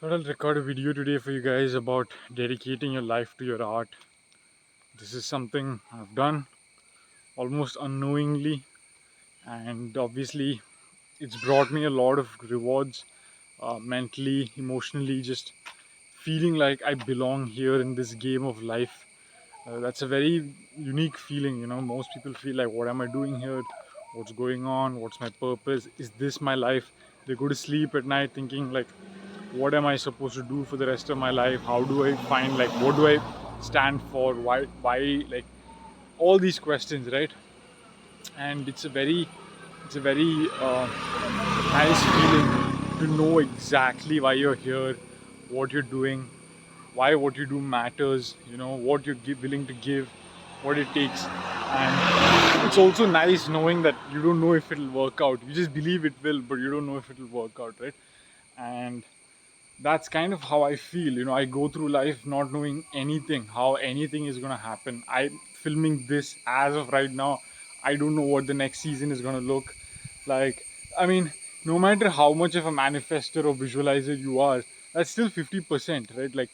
Thought I'll record a video today for you guys about dedicating your life to your art. This is something I've done almost unknowingly, and obviously, it's brought me a lot of rewards mentally, emotionally, just feeling like I belong here in this game of life. That's a very unique feeling, Most people feel like, what am I doing here? What's going on? What's my purpose? Is this my life? They go to sleep at night thinking, like, what am I supposed to do for the rest of my life? How do I find, like, what do I stand for? Why, like, all these questions, right? And it's a very nice feeling to know exactly why you're here, what you're doing, why what you do matters, what you're willing to give, what it takes. And it's also nice knowing that you don't know if it'll work out. You just believe it will, but you don't know if it'll work out, right? And that's kind of how I feel. I go through life not knowing anything, how anything is going to happen. I'm filming this as of right now. I don't know what the next season is going to look like. I mean, no matter how much of a manifester or visualizer you are, that's still 50%, right? Like,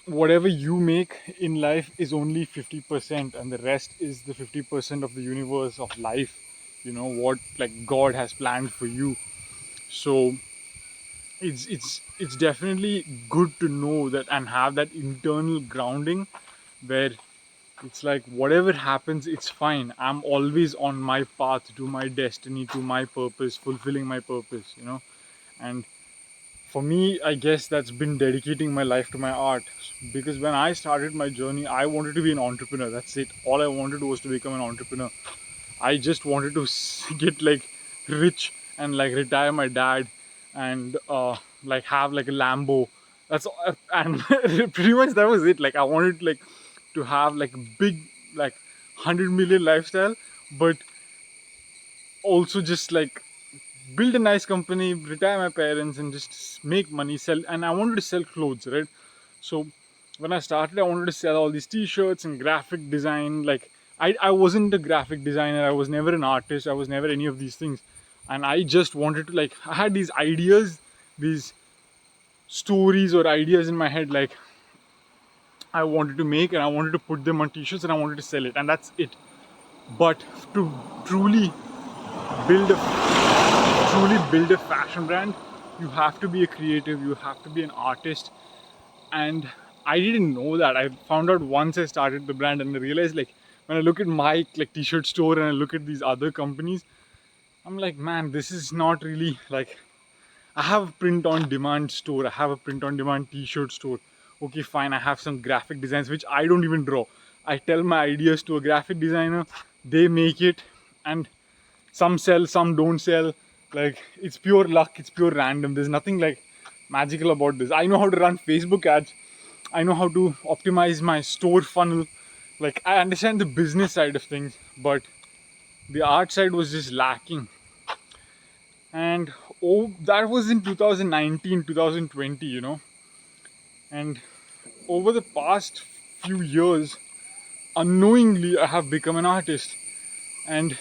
whatever you make in life is only 50%, and the rest is the 50% of the universe of life, what, like, God has planned for you. So it's definitely good to know that and have that internal grounding where it's like, whatever happens, it's fine. I'm always on my path to my destiny, to my purpose, fulfilling my purpose. And for me, I guess that's been dedicating my life to my art, because when I started my journey, I wanted to be an entrepreneur. That's it. All I wanted was to become an entrepreneur. I just wanted to get, like, rich and, like, retire my dad and like have, like, a Lambo. That's and pretty much that was it. Like, I wanted, like, to have, like, big, like, 100 million lifestyle, but also just, like, build a nice company, retire my parents, and just make money, sell. And I wanted to sell clothes, right? So when I started, I wanted to sell all these t-shirts and graphic design. Like, I wasn't a graphic designer, I was never an artist, I was never any of these things. And I just wanted to, like, I had these ideas, these stories or ideas in my head, like, I wanted to make, and I wanted to put them on t-shirts, and I wanted to sell it, and that's it. But to truly build a build a fashion brand, you have to be a creative, you have to be an artist. And I didn't know that. I found out once I started the brand, and I realized, like, when I look at my, like, t-shirt store and I look at these other companies, I'm like, man, this is not really, like, I have a print on demand store, I have a print on demand t-shirt store. Okay, fine, I have some graphic designs which I don't even draw. I tell my ideas to a graphic designer, they make it, and some sell, some don't sell. Like, it's pure luck, it's pure random. There's nothing, like, magical about this. I know how to run Facebook ads, I know how to optimize my store funnel. Like, I understand the business side of things, but the art side was just lacking. And that was in 2019, 2020, and over the past few years, unknowingly, I have become an artist. And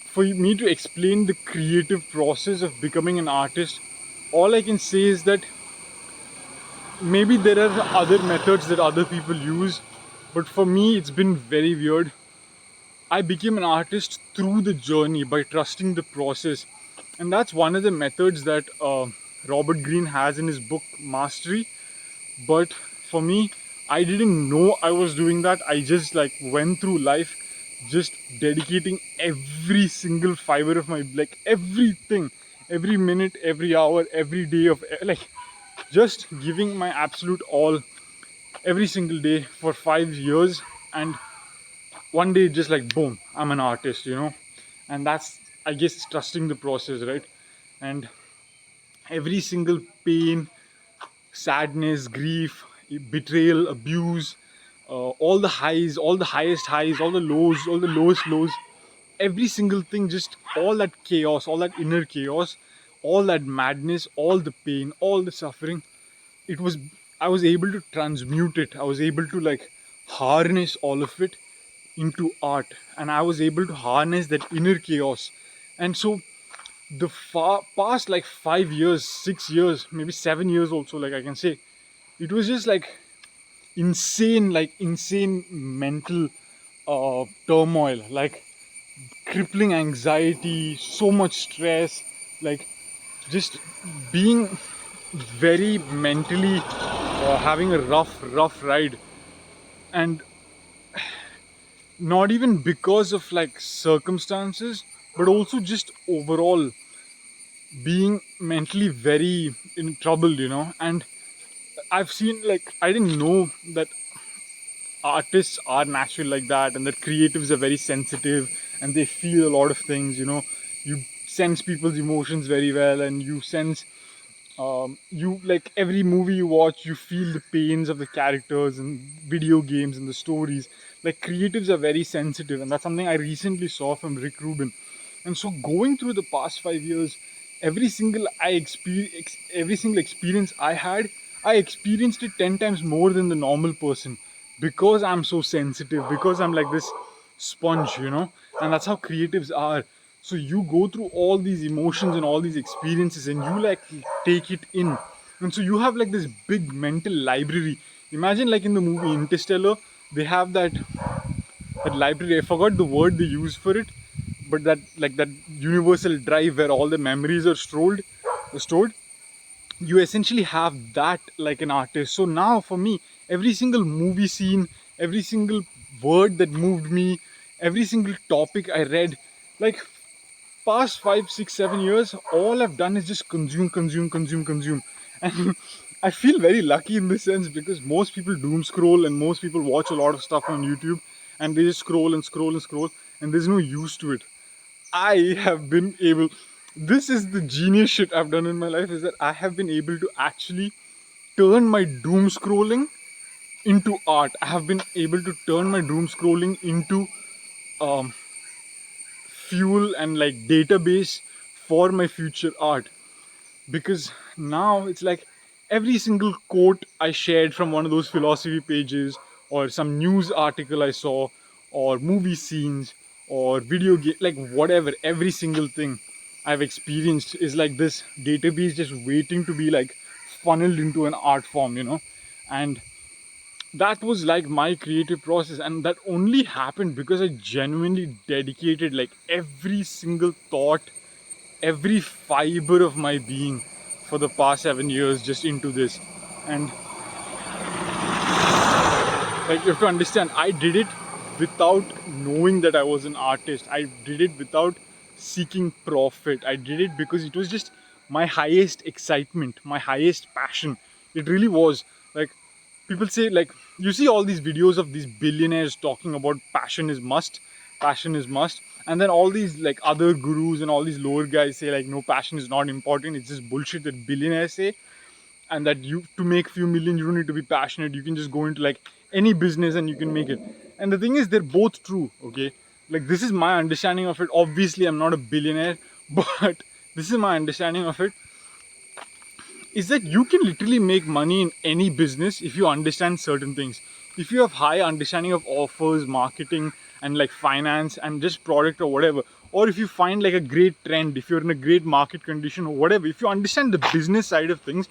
for me to explain the creative process of becoming an artist, all I can say is that maybe there are other methods that other people use, but for me, it's been very weird. I became an artist through the journey by trusting the process. And that's one of the methods that Robert Greene has in his book Mastery. But for me, I didn't know I was doing that. I just, like, went through life just dedicating every single fiber of my, like, everything, every minute, every hour, every day of, like, just giving my absolute all every single day for 5 years. And one day, just, like, boom, I'm an artist, and that's, I guess, trusting the process, right? And every single pain, sadness, grief, betrayal, abuse, all the highs, all the highest highs, all the lows, all the lowest lows, every single thing, just all that chaos, all that inner chaos, all that madness, all the pain, all the suffering, it was, I was able to transmute it. I was able to, like, harness all of it into art, and I was able to harness that inner chaos. And so the past like 5 years, 6 years, maybe 7 years also, like I can say, it was just like insane mental turmoil, like crippling anxiety, so much stress, like just being very mentally having a rough ride. And not even because of like circumstances, but also just overall being mentally very in trouble, and I've seen, like, I didn't know that artists are natural like that, and that creatives are very sensitive and they feel a lot of things. You sense people's emotions very well, and you sense, you, like, every movie you watch, you feel the pains of the characters and video games and the stories. Like, creatives are very sensitive, and that's something I recently saw from Rick Rubin. And so, going through the past 5 years, every single experience I had, I experienced it 10 times more than the normal person, because I'm so sensitive, because I'm like this sponge, and that's how creatives are. So you go through all these emotions and all these experiences, and you like take it in, and so you have like this big mental library. Imagine, like, in the movie Interstellar, they have that library. I forgot the word they use for it, but that universal drive where all the memories are stored. You essentially have that like an artist. So now for me, every single movie scene, every single word that moved me, every single topic I read, like, past 5 6 7 years, all I've done is just consume. And I feel very lucky in this sense, because most people doom scroll and most people watch a lot of stuff on YouTube, and they just scroll and scroll and scroll, and there's no use to it. I have been able, this is the genius shit I've done in my life, is that I have been able to actually turn my doom scrolling into art. I have been able to turn my doom scrolling into um, fuel and like database for my future art. Because now it's like every single quote I shared from one of those philosophy pages, or some news article I saw, or movie scenes, or video game, like whatever, every single thing I've experienced is like this database just waiting to be like funneled into an art form, and that was like my creative process. And that only happened because I genuinely dedicated like every single thought, every fiber of my being for the past 7 years just into this. And like, you have to understand, I did it without knowing that I was an artist. I did it without seeking profit. I did it because it was just my highest excitement, my highest passion. It really was. Like, people say, like, you see all these videos of these billionaires talking about passion is must, and then all these like other gurus and all these lower guys say like, no, passion is not important, it's just bullshit that billionaires say, and that you, to make few million, you don't need to be passionate, you can just go into like any business and you can make it. And the thing is, they're both true, okay? Like, this is my understanding of it. Obviously I'm not a billionaire, but this is my understanding of it, is that you can literally make money in any business if you understand certain things. If you have high understanding of offers, marketing, and like finance and just product or whatever, or if you find like a great trend, if you're in a great market condition or whatever, if you understand the business side of things,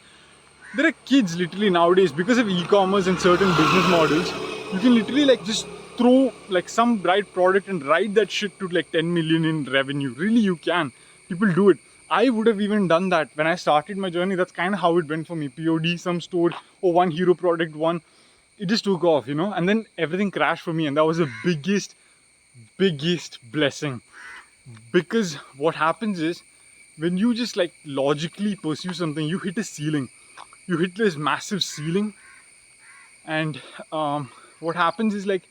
there are kids literally nowadays, because of e-commerce and certain business models, you can literally like just throw like some right product and ride that shit to like 10 million in revenue. Really, you can. People do it. I would have even done that when I started my journey. That's kind of how it went for me. POD, some store, or one hero product, one, it just took off, and then everything crashed for me, and that was the biggest blessing. Because what happens is, when you just like logically pursue something, you hit a ceiling, you hit this massive ceiling. And what happens is, like,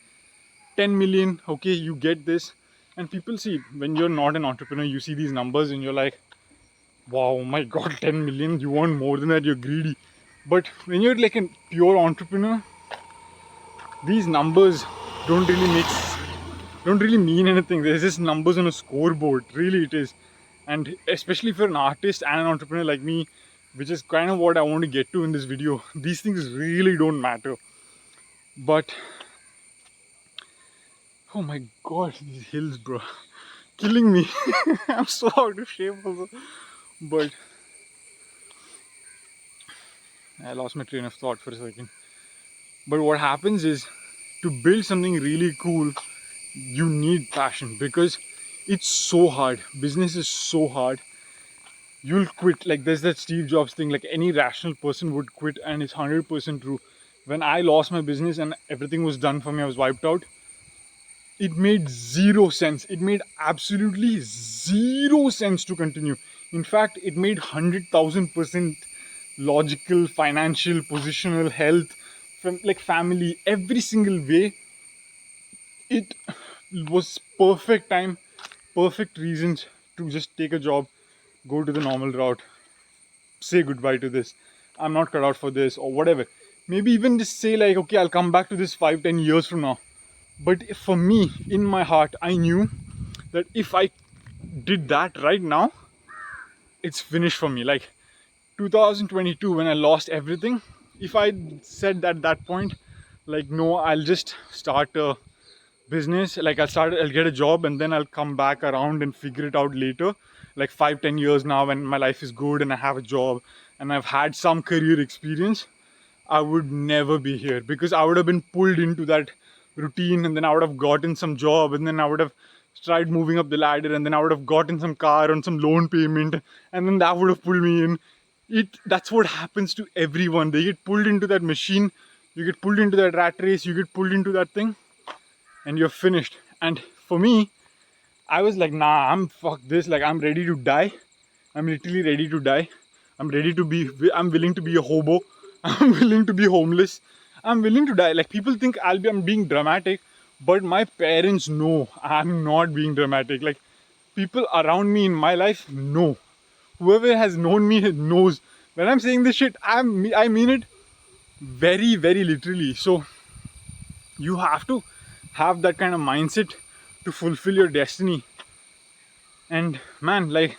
10 million, okay, you get this. And people see, when you're not an entrepreneur, you see these numbers and you're like, wow, oh my god, 10 million, you want more than that, you're greedy. But when you're like a pure entrepreneur, these numbers don't really make don't really mean anything. There's just numbers on a scoreboard, really it is. And especially for an artist and an entrepreneur like me, which is kind of what I want to get to in this video, these things really don't matter. But oh my god, these hills, bro, killing me. I'm so out of shape also. But I lost my train of thought for a second. But what happens is, to build something really cool, you need passion, because it's so hard. Business is so hard. You'll quit. Like, there's that Steve Jobs thing, like any rational person would quit, and it's 100% true. When I lost my business and everything was done for me, I was wiped out, it made zero sense. It made absolutely zero sense to continue. In fact, it made 100,000% logical, financial, positional, health, from like family, every single way. It was perfect time, perfect reasons to just take a job, go to the normal route, say goodbye to this. I'm not cut out for this, or whatever. Maybe even just say, like, okay, I'll come back to this 5, 10 years from now. But for me, in my heart, I knew that if I did that right now, it's finished for me. Like 2022, when I lost everything, if I said at that point, like, no, I'll just start a business, like I'll get a job and then I'll come back around and figure it out later, like 5, 10 years now, when my life is good and I have a job and I've had some career experience, I would never be here, because I would have been pulled into that routine, and then I would have gotten some job, and then I would have tried moving up the ladder, and then I would have gotten some car on some loan payment, and then that would have pulled me in. That's what happens to everyone. They get pulled into that machine, you get pulled into that rat race, you get pulled into that thing, and you're finished. And for me, I was like, nah, I'm fuck this. Like, I'm ready to die. I'm literally ready to die. I'm willing to be a hobo. I'm willing to be homeless. I'm willing to die. Like, people think I'm being dramatic, but my parents know I'm not being dramatic. Like, people around me in my life know. Whoever has known me knows. When I'm saying this shit, I mean it very, very literally. So you have to have that kind of mindset to fulfill your destiny. And man, like,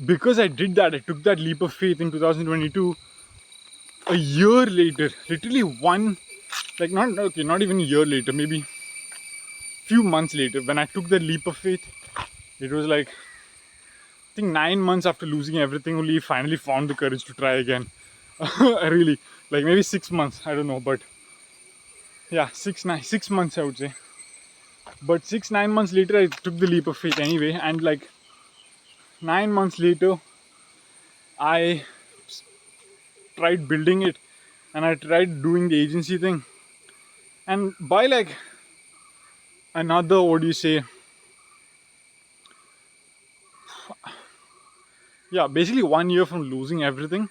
because I did that, I took that leap of faith in 2022. A year later, literally one, like, not even a year later, maybe few months later, when I took that leap of faith, it was like, I think 9 months after losing everything, only finally found the courage to try again. Really, like maybe 6 months, I don't know, but yeah, 6 months I would say. But 6, 9 months later, I took the leap of faith anyway, and like 9 months later, I tried building it, and I tried doing the agency thing. And by like another, what do you say? Yeah, basically 1 year from losing everything,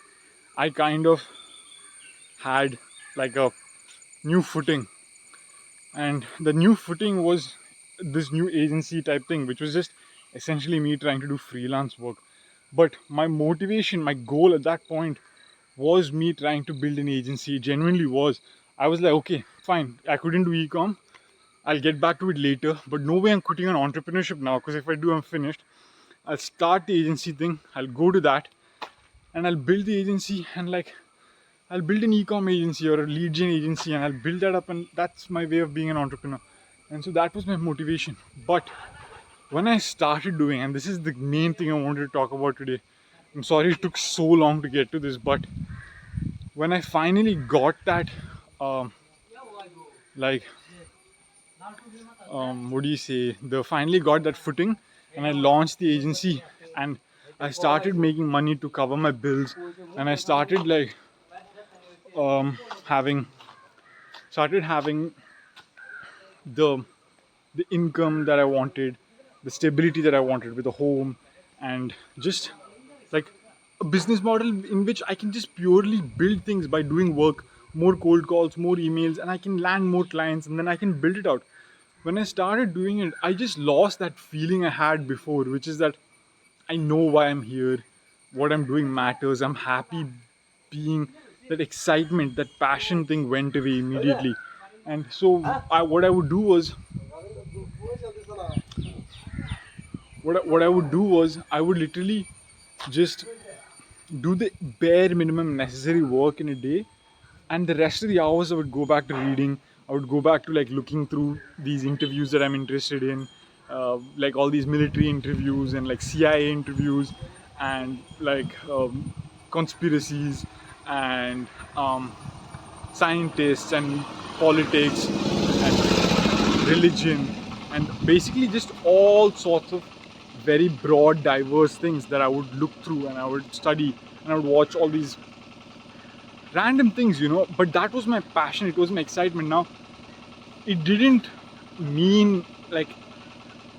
I kind of had like a new footing. And the new footing was this new agency type thing, which was just essentially me trying to do freelance work. But my motivation, my goal at that point was me trying to build an agency. It genuinely was. I was like, okay, fine, I couldn't do ecom, I'll get back to it later, but no way I'm quitting on entrepreneurship now, because if I do, I'm finished. I'll start the agency thing, I'll go to that, and I'll build the agency, and like, I'll build an ecom agency or a lead gen agency, and I'll build that up, and that's my way of being an entrepreneur. And so that was my motivation. But when I started doing, and this is the main thing I wanted to talk about today, I'm sorry it took so long to get to this, but when I finally got that, um, like, what do you say? The finally got that footing, and I launched the agency, and I started making money to cover my bills, and I started like um, having having the income that I wanted, the stability that I wanted with a home, and just like a business model in which I can just purely build things by doing work, more cold calls, more emails, and I can land more clients, and then I can build it out. When I started doing it, I just lost that feeling I had before, which is that I know why I'm here, what I'm doing matters, I'm happy being. That excitement, that passion thing went away immediately. And so what I would do was, what I would do was, I would literally just do the bare minimum necessary work in a day, and the rest of the hours I would go back to reading. I would go back to like looking through these interviews that I'm interested in. like all these military interviews and like CIA interviews and like conspiracies and scientists and politics and religion and basically just all sorts of very broad, diverse things that I would look through and I would study and I would watch all these random things, But that was my passion, it was my excitement. Now, it didn't mean like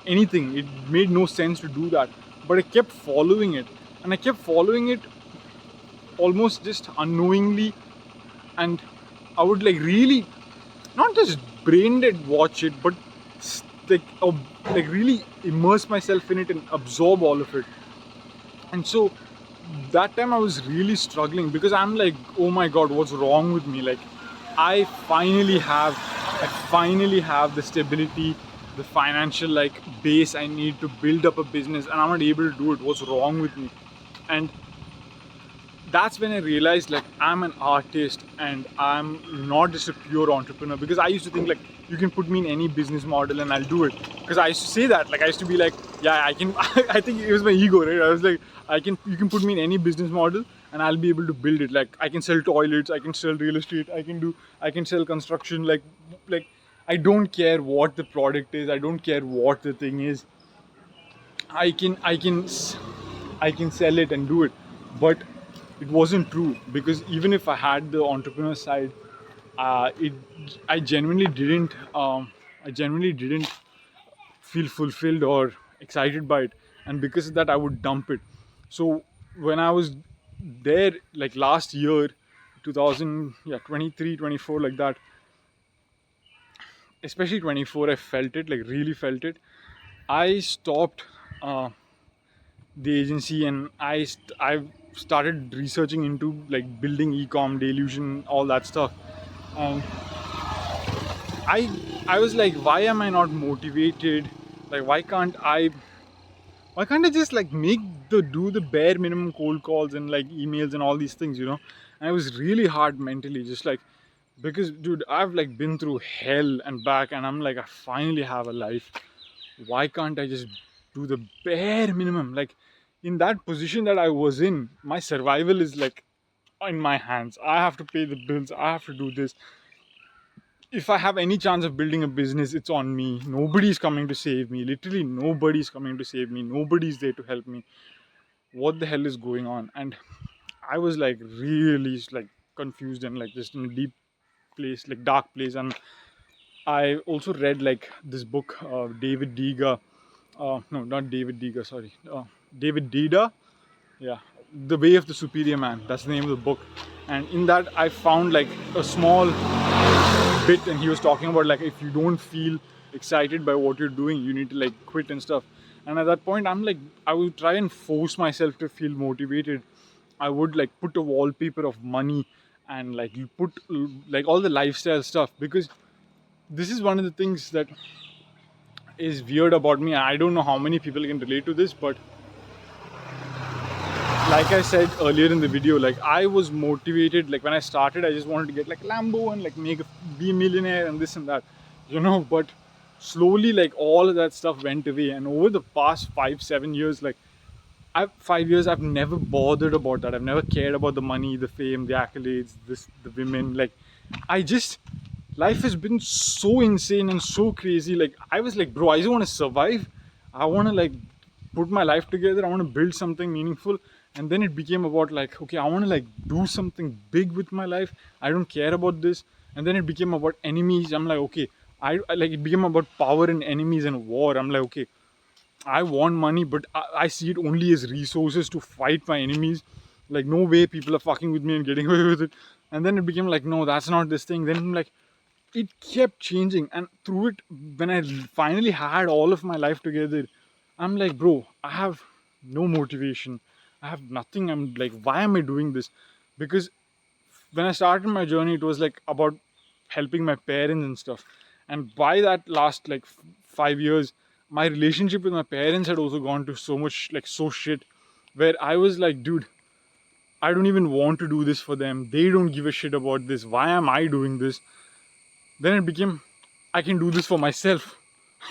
anything, it made no sense to do that, but I kept following it and I kept following it almost just unknowingly, and I would like really not just brain dead watch it, but like like really immerse myself in it and absorb all of it. And so that time I was really struggling because I'm like, oh my god, what's wrong with me? Like I finally have the stability, the financial like base I need to build up a business, and I'm not able to do it. What's wrong with me? And that's when I realized like I'm an artist and I'm not just a pure entrepreneur, because I used to think like you can put me in any business model and I'll do it, because I used to say that, like I used to be like, yeah, I can. I think it was my ego, right? I was like, you can put me in any business model and I'll be able to build it. Like I can sell toilets, I can sell real estate, I can sell construction, like I don't care what the product is, I don't care what the thing is, I can sell it and do it. But it wasn't true, because even if I had the entrepreneur side, it I genuinely didn't feel fulfilled or excited by it, and because of that I would dump it. So when I was there like last year, 2000, yeah, 23, 24, like that, especially 24, I felt it, like really felt it. I stopped the agency and I started researching into like building ecom, delusion, all that stuff. And I I was like, why am I not motivated? Like why can't I just like do the bare minimum cold calls and like emails and all these things, And it was really hard mentally, just like, because dude, I've like been through hell and back, and I'm like, I finally have a life. Why can't I just do the bare minimum? Like in that position that I was in, my survival is like in my hands. I have to pay the bills, I have to do this. If I have any chance of building a business, it's on me. Nobody's coming to save me. Literally, nobody's coming to save me. Nobody's there to help me. What the hell is going on? And I was like really like confused and like just in a deep place, like dark place. And I also read like this book, David Diga. No, not David Diga. Sorry, David Dida. Yeah, The Way of the Superior Man. That's the name of the book. And in that, I found like a small bit, and he was talking about like, if you don't feel excited by what you're doing, you need to like quit and stuff. And at that point, I'm like, I would try and force myself to feel motivated. I would like put a wallpaper of money and like you put like all the lifestyle stuff, because this is one of the things that is weird about me. I don't know how many people can relate to this, but like I said earlier in the video, like I was motivated. Like when I started, I just wanted to get like Lambo and like be a millionaire and this and that, But slowly, like all of that stuff went away. And over the past 5-7 years, like 5 years, I've never bothered about that. I've never cared about the money, the fame, the accolades, the women. Like life has been so insane and so crazy. Like I was like, bro, I just want to survive. I want to like put my life together. I want to build something meaningful. And then it became about like, okay, I want to like do something big with my life. I don't care about this. And then it became about enemies. I'm like, okay, I like, it became about power and enemies and war. I'm like, okay, I want money, but I see it only as resources to fight my enemies. Like, no way people are fucking with me and getting away with it. And then it became like, no, that's not this thing. Then I'm like, it kept changing. And through it, when I finally had all of my life together, I'm like, bro, I have no motivation. I have nothing. I'm like, why am I doing this? Because when I started my journey, it was like about helping my parents and stuff. And by that last like 5 years, my relationship with my parents had also gone to so much like so shit, where I was like, dude, I don't even want to do this for them. They don't give a shit about this. Why am I doing this? Then it became, I can do this for myself.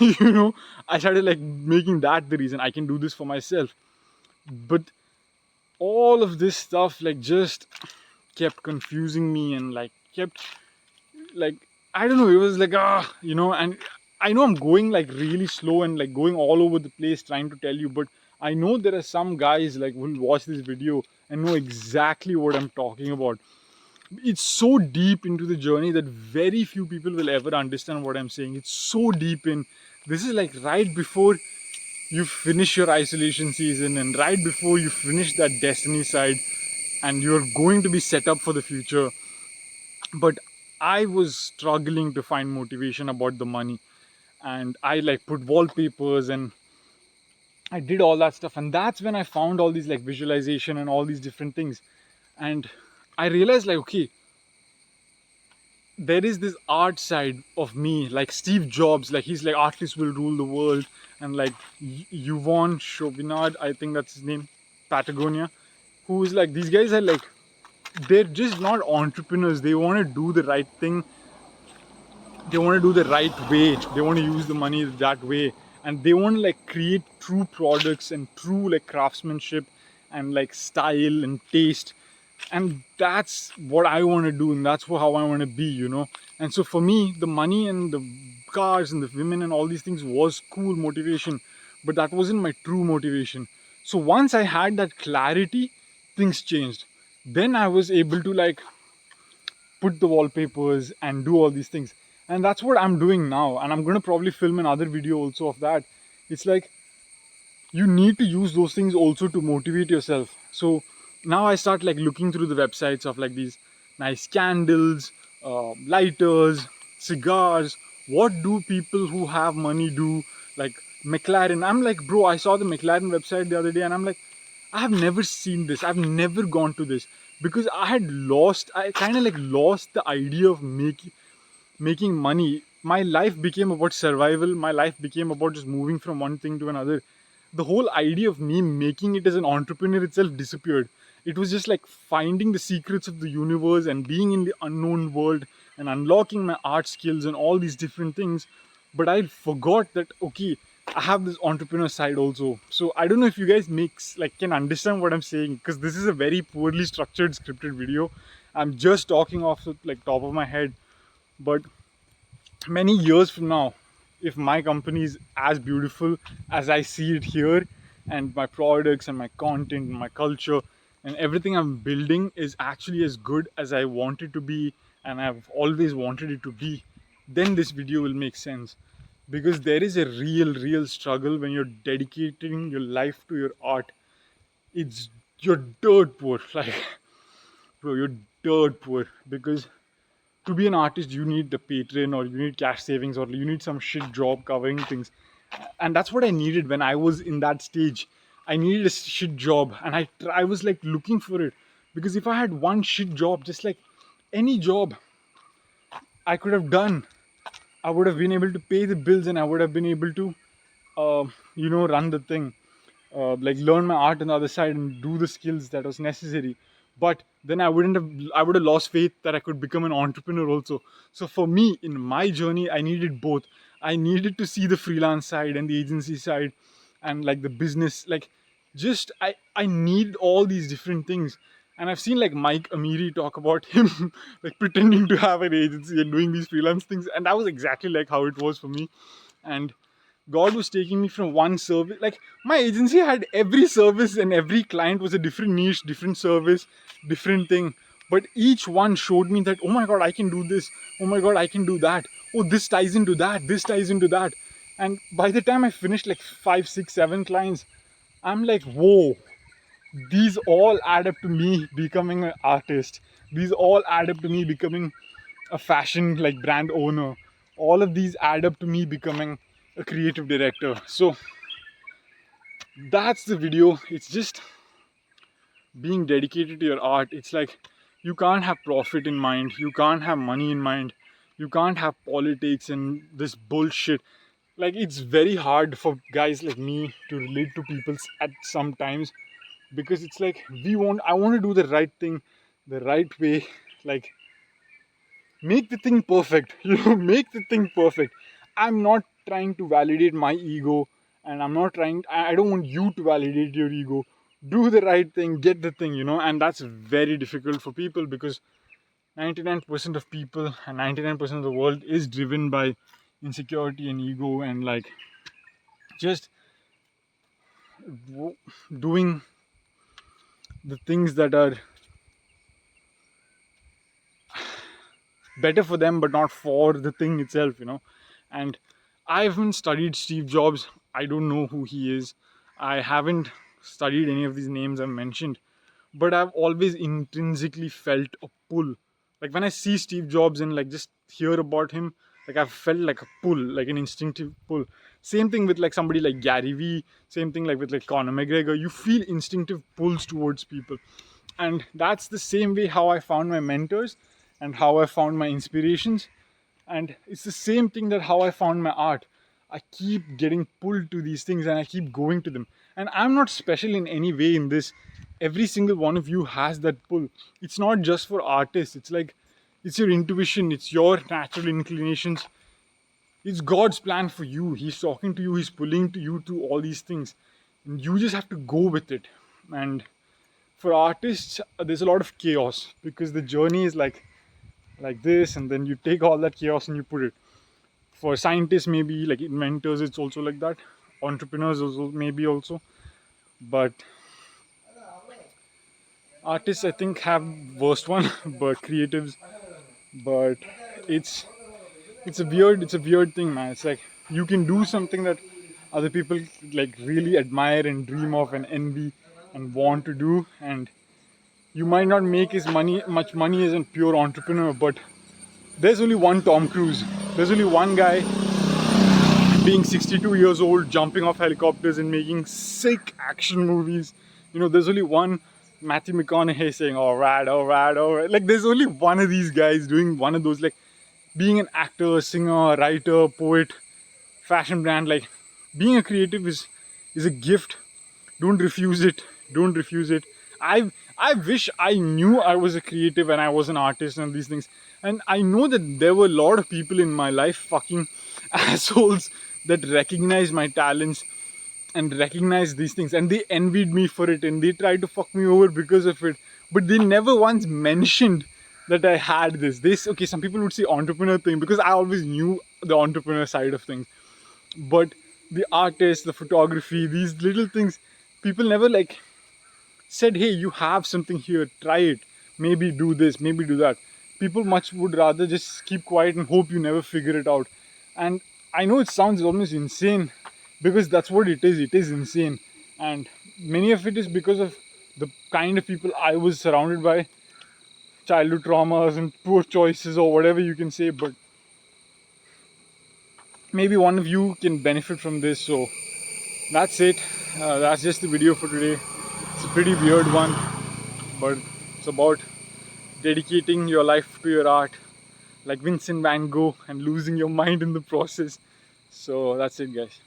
I started like making that the reason I can do this for myself. But all of this stuff like just kept confusing me and like kept like, I don't know, it was like and I know I'm going like really slow and like going all over the place trying to tell you, but I know there are some guys like who will watch this video and know exactly what I'm talking about. It's so deep into the journey that very few people will ever understand what I'm saying. It's so deep in. This is like right before you finish your isolation season and right before you finish that destiny side and you're going to be set up for the future. But I was struggling to find motivation about the money, and I like put wallpapers and I did all that stuff, and that's when I found all these like visualization and all these different things. And I realized like, okay, there is this art side of me, like Steve Jobs, like he's like artists will rule the world, and like Yvonne Chauvinard, I think that's his name, Patagonia, who is like, these guys are like, they're just not entrepreneurs. They want to do the right thing, they want to do the right way, they want to use the money that way, and they want to like create true products and true like craftsmanship and like style and taste. And that's what I want to do, and that's how I want to be. And so for me, the money and the cars and the women and all these things was cool motivation, but that wasn't my true motivation. So once I had that clarity, things changed. Then I was able to like put the wallpapers and do all these things, and that's what I'm doing now, and I'm going to probably film another video also of that. It's like you need to use those things also to motivate yourself. So now I start like looking through the websites of like these nice candles, lighters, cigars. What do people who have money do? Like McLaren, I'm like, bro, I saw the McLaren website the other day and I'm like, I have never seen this, I've never gone to this, because I kind of like lost the idea of making money. My life became about survival. My life became about just moving from one thing to another. The whole idea of me making it as an entrepreneur itself disappeared. It was just like finding the secrets of the universe and being in the unknown world and unlocking my art skills and all these different things. But I forgot that, okay, I have this entrepreneur side also. So I don't know if you guys can understand what I'm saying, because this is a very poorly structured scripted video. I'm just talking off the like top of my head. But many years from now, if my company is as beautiful as I see it here, and my products and my content and my culture and everything I'm building is actually as good as I want it to be and I've always wanted it to be, then this video will make sense. Because there is a real struggle when you're dedicating your life to your art. It's You're dirt poor. Like, bro, you're dirt poor, because to be an artist you need the Patreon, or you need cash savings, or you need some shit job covering things. And that's what I needed when I was in that stage. I needed a shit job, and I was like looking for it, because if I had one shit job, just like any job I could have done, I would have been able to pay the bills, and I would have been able to run the thing, like learn my art on the other side and do the skills that was necessary. But then I would have lost faith that I could become an entrepreneur also. So for me, in my journey, I needed both. I needed to see the freelance side and the agency side and like the business, like just I need all these different things. And I've seen like Mike Amiri talk about him like pretending to have an agency and doing these freelance things, and that was exactly like how it was for me. And God was taking me from one service. Like my agency had every service and every client was a different niche, different service, different thing. But each one showed me that, oh my God, I can do this. Oh my God, I can do that. Oh, this ties into that. This ties into that. And by the time I finished like 5, 6, 7 clients, I'm like, whoa, these all add up to me becoming an artist. These all add up to me becoming a fashion like brand owner. All of these add up to me becoming a creative director. So that's the video. It's just being dedicated to your art. It's like you can't have profit in mind, you can't have money in mind, you can't have politics and this bullshit. Like, it's very hard for guys like me to relate to people at some times, because it's like I want to do the right thing the right way. Like, make the thing perfect. Make the thing perfect. I'm not trying to validate my ego, and I'm not trying, I don't want you to validate your ego. Do the right thing, get the thing, and that's very difficult for people because 99% of people and 99% of the world is driven by insecurity and ego, and like just doing the things that are better for them but not for the thing itself. And I haven't studied Steve Jobs. I don't know who he is. I haven't studied any of these names I've mentioned, but I've always intrinsically felt a pull. Like when I see Steve Jobs and like just hear about him, like I've felt like a pull, like an instinctive pull. Same thing with like somebody like Gary Vee, same thing like with like Conor McGregor. You feel instinctive pulls towards people. And that's the same way how I found my mentors and how I found my inspirations. And it's the same thing that how I found my art. I keep getting pulled to these things and I keep going to them. And I'm not special in any way in this. Every single one of you has that pull. It's not just for artists. It's like it's your intuition, it's your natural inclinations. It's God's plan for you. He's talking to you, he's pulling to you to all these things. And you just have to go with it. And for artists, there's a lot of chaos because the journey is like this, and then you take all that chaos and you put it. For scientists, maybe like inventors, it's also like that. Entrepreneurs also maybe also, but artists I think have worst one, but creatives, but it's it's a weird thing, man. It's like you can do something that other people like really admire and dream of and envy and want to do, and you might not make as much money as a pure entrepreneur, but there's only one Tom Cruise. There's only one guy being 62 years old, jumping off helicopters and making sick action movies. There's only one Matthew McConaughey saying, all right, all right, all right. Like, there's only one of these guys doing one of those, like, being an actor, singer, writer, poet, fashion brand. Like, being a creative is a gift. Don't refuse it. Don't refuse it. I wish I knew I was a creative and I was an artist and these things. And I know that there were a lot of people in my life, fucking assholes, that recognized my talents and recognized these things, and they envied me for it and they tried to fuck me over because of it. But they never once mentioned that I had this. Okay, some people would say entrepreneur thing because I always knew the entrepreneur side of things. But the artist, the photography, these little things, people never like said, hey, you have something here, try it, maybe do this, maybe do that. People much would rather just keep quiet and hope you never figure it out. And I know it sounds almost insane because that's what it is insane. And many of it is because of the kind of people I was surrounded by, childhood traumas and poor choices or whatever you can say. But maybe one of you can benefit from this. So that's it. That's just the video for today. It's a pretty weird one, but it's about dedicating your life to your art, like Vincent van Gogh, and losing your mind in the process. So that's it, guys.